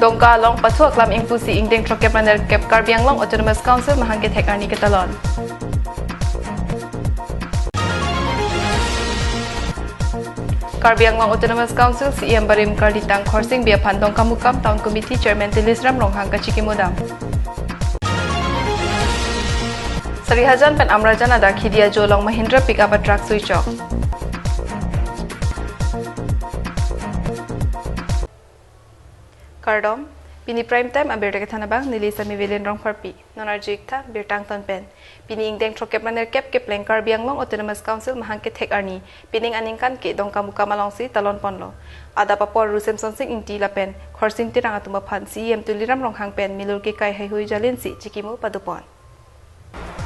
Dongka Long Pathua Klam Ingpusi Ingdeng Trokep Raner Kep Karbi Anglong Autonomous Council Mahangke Thek Arni Ketalon. Karbi Anglong Autonomous Council CM Barim Karditang Khorsing Bia Phandong Kamukam Town Committee Chairman Tilisram Ronghang Kachiki Modam. Sarihajan Pen Amrajan Ada Khidia Jolong Mahindra Pickup Truck Switch Off. Kardom Pini Prime Time Abir Thanabang Nili Sami Vilin Rong Parpi Nonarjik Tha Birtang Ton Pen Pini Ingdeng Trokep Raner Kep Keplang Karbi Anglong Autonomous Council Mahangke Thek Arni Pining Aningkan Ke Dongka Muka Malongsi Talon Ponlo Ada Papor Rusem Sonsing Inti Lapen Khorsing Tirang Atuma Phan CM Tuliram Ronghang Pen Milur Ke Kai Hai Hui Jalin Si Chikimu Padupon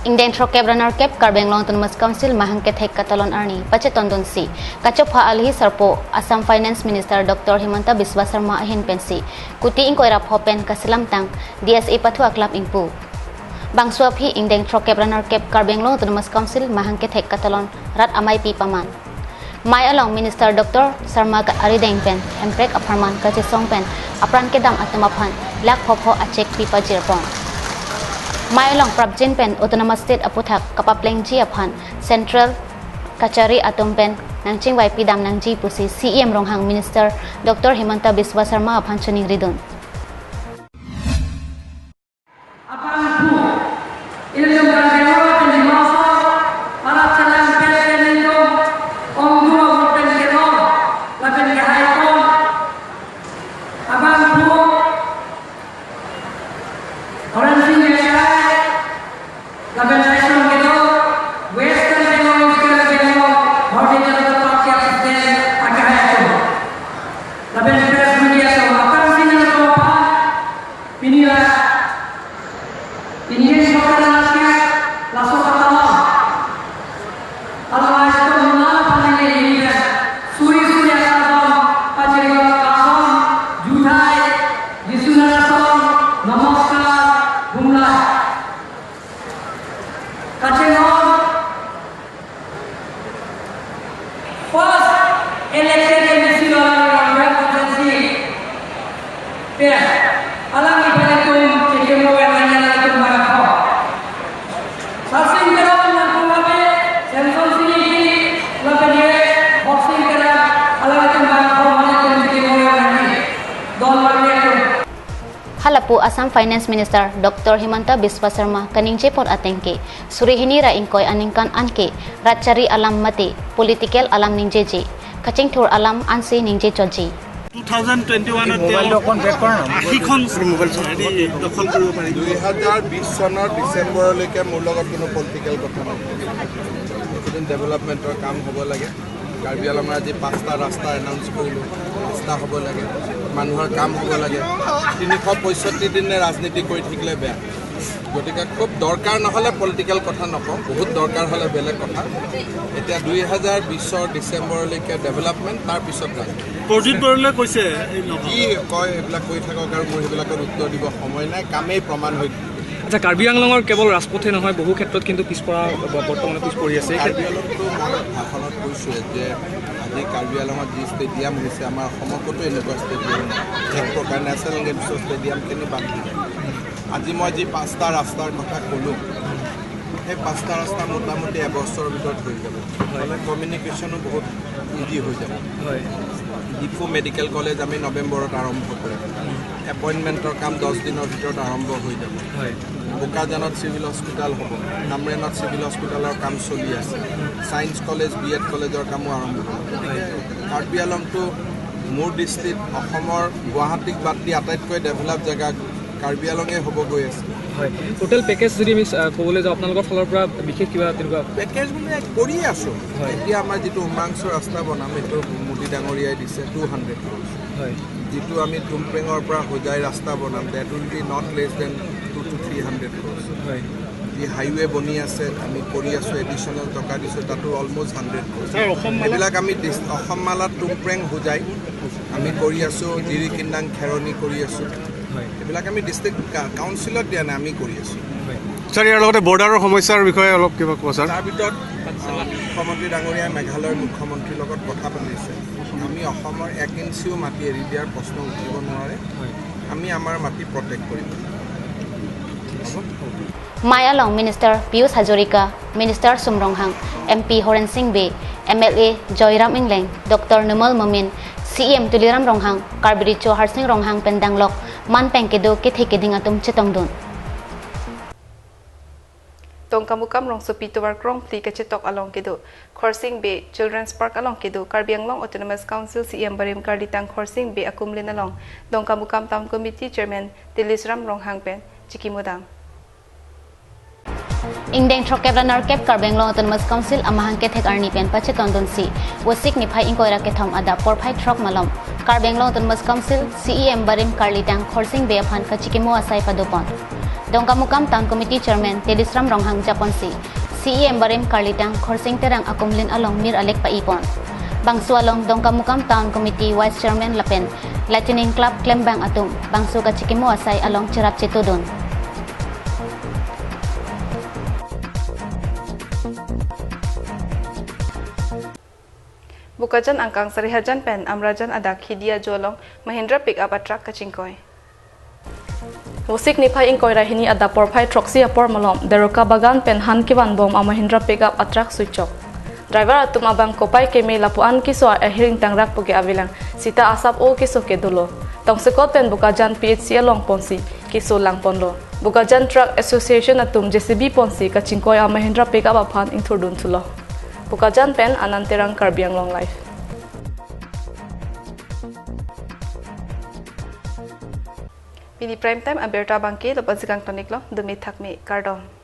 Ingdeng Trokep Raner Kep Karbi Anglong Autonomous Council Mahangke Thek Katalon Arni Pachetondon Si Kachopha Alhi Sarpo Assam Finance Minister Dr. Himanta Biswa Sarma Ahin Pensi Kuti Inkoira Phopen Kasilam Tang DSA Pathua Club Ingpu Bangswaphi Ingdeng Trokep Raner Kep Karbi Anglong Autonomous Council Mahangke Thek Katalon Rat Amai Pi Paman Mai Along Minister Dr. Sarma Arideng Pen Emprek Aparman Kachisong Pen Apran Kedam Atamapan Lak Phopho Achek Pipa Jirpon Mai Along Prabjin Pen Autonomous State Aputhak Kapapleng Ji Aphan Central Kachari Atom Pen Nangching Wai Pidam Nangji Pusi CM Ronghang Minister Dr. Himanta Biswa Sarma Aphan Chuning Ridun Halapu Assam Finance Minister Dr. Himanta Biswa Sarma Kaningje Por Atengke Surihini Ra Ingkoi Aningkan Anke Ratchari Alam Mate Political Alam Ningjeji Kaching Thur Alam Ansi Ningje Choji 2021 চনৰ ডিসেম্বৰলৈকে মোৰ লগত কোনো পলিটিক্যাল কথা নাই ডেভেলপমেন্টৰ কাম হ'ব লাগে কাৰ্বি আংলঙৰ আজি 5টা ৰাস্তা এনাউন্স কৰিলো ৰাস্তা হ'ব লাগে মানুহৰ কাম হ'ব লাগে 365 দিনে ৰাজনীতি কৰি থাকিলে বেয়া গতিকে খুব দৰকাৰ নহলে পলিটিক্যাল কথা নকওঁ বহুত দৰকাৰ হলে বেলেগ কথা এতিয়া 2020 ডিসেম্বৰলৈকে ডেভেলপমেন্ট তাৰ পিছত প্ৰজিত বৰলে কৈছে কি কয় এইবিলাক কৈ থাকক আৰু মোৰ এইবিলাকৰ উত্তৰ দিব সময় নাই কামেই প্ৰমাণ হৈ আচ্ছা কাৰ্বি আংলঙৰ কেৱল ৰাজপথে নহয় বহু ক্ষেত্ৰত কিন্তু পিছপৰা বৰ্তমানে পিছ পৰি আছে কাৰ্বি আংলংটো মই ভাষণত কৈছোঁ যে আজি কাৰ্বি আংলঙত যি ষ্টেডিয়াম হৈছে আমাৰ অসমতো এনেকুৱা ষ্টেডিয়াম এক প্ৰকাৰ নেশ্যনেল গেমছৰ ষ্টেডিয়ামখিনি বাদ দিলে আজি মই যি 5টা ৰাস্তাৰ কথা ক'লোঁ সেই 5টা ৰাস্তা মোটামুটি এবছৰৰ ভিতৰত হৈ যাব মানে কমিউনিকেশ্যনো বহুত ইজি হৈ যাব ডিফু মেডিকেল কলেজ আমি নৱেম্বৰত আৰম্ভ কৰিম এপইণ্টমেণ্টৰ কাম 10 দিনৰ ভিতৰত আৰম্ভ হৈ যাব বোকাজানত চিভিল হস্পিটেল হ'ব নামৰেনত চিভিল হস্পিটেলৰ কাম চলি আছে সায়েন্স কলেজ বিএড কলেজৰ কামো আৰম্ভ হ'ব কাৰ্বি আংলংটো মোৰ দৃষ্টিত অসমৰ গুৱাহাটীক বাদ দি আটাইতকৈ ডেভেলপ জেগা কাৰ্বি আংলঙে হ'ব গৈ আছে টোটেল পেকেজ যদি আমি ক'বলৈ যাওঁ আপোনালোকৰ ফালৰ পৰা বিশেষ কিবা তেনেকুৱা পেকেজ মানে কৰি আছোঁ এতিয়া আমাৰ যিটো উমাংশু ৰাস্তা বনাম এইটো মোদী ডাঙৰীয়াই দিছে 200 crore যিটো আমি টুমপ্ৰেঙৰ পৰা হোজাই ৰাস্তা বনাম that will be not less than 2 to 300 crore যি হাইৱে বনি আছে আমি কৰি আছোঁ এডিশ্যনেল টকা দিছোঁ তাতো অলমষ্ট 100 crore এইবিলাক আমি অসম মালাত টুমপ্ৰেং হোজাই আমি কৰি আছোঁ জিৰিকিন্দাং খেৰণি কৰি আছোঁ এইবিলাক আমি ডিষ্ট্ৰিক্ট কাউন্সিলত দিয়া নাই আমি কৰি আছোঁ স্যাৰ ইয়াৰ লগতে বৰ্ডাৰৰ সমস্যাৰ বিষয়ে অলপ কিবা কোৱা স্যাৰ তাৰ ভিতৰত মুখ্যমন্ত্ৰী ডাঙৰীয়াই মেঘালয়ৰ মুখ্যমন্ত্ৰীৰ লগত কথা পাতিছে আমি অসমৰ 1 ইঞ্চিও মাটি এৰি দিয়াৰ প্ৰশ্ন উঠিব নোৱাৰে আমি আমাৰ মাটি প্ৰটেক্ট কৰিম Mai Along Minister Pius Hajorika, Minister Sumronghang, MP Horen Singh Be, MLA Joyram Anglong, Dr. Numal Momin, CM Tuliram Ronghang, Karbi Harsing Ronghang Pendanglok, Man Pengkedo Kithekiding Atum Chetongdun. Tong kamukam rong sopi tuwar krong pli kachetok along kedo. Khorsing Bay Children's Park along kedo. Karbi Anglong Autonomous Council CM Barim Karditang Khorsing Bay Akumlin along. Dong kamukam Town Committee Chairman Tilisram Ronghang Pen Chikimudang. Ingdeng Trokep Runner Cap Karbi Anglong Autonomous Council Amahang Kethek Arni Pen Pachetondon Si Wasik Nipai Inkoira Kethom Ada Porpai Trok Malom Karbi Anglong Autonomous Council CEM Barim Karlitang Khorsing Bay Aphan Kachikimo Asai Padopon Dongkamukam Town Committee Chairman Tedisram Ronghang Japon Si CEM Barim Karlitang Khorsing Terang Akumlin Along Mir Alek Paipon Bangsu Along Dongkamukam Town Committee Vice Chairman Lapen Lightning Club Klembang Atum Bangsu Kachikimo Asai Along Chirap Chetudon Bukajan angkang sarihajan pen amrajan adak hidia jolong Mahindra pick up atrak kachingkoy. Musik nipai ingkoy rahini ada porpai troksi apor malom deroka bagan pen han kiwan bom a Mahindra pick up atrak suchok. Driver atum abang kopai kemi lapuan kiso ahiring tangrak puge avilang sita asap o kiso ke dolo. Tong sekot pen bukajan PHC along ponsi kiso lang ponlo. Bukajan Truck Association atum JCB ponsi kachingkoy a Mahindra pick up aphan ingthurdun tulo. Bukajan pen ananterang Karbi Anglong life. Pini prime time aberta bangke lepas sikang tonik lo demi thakmi kardom.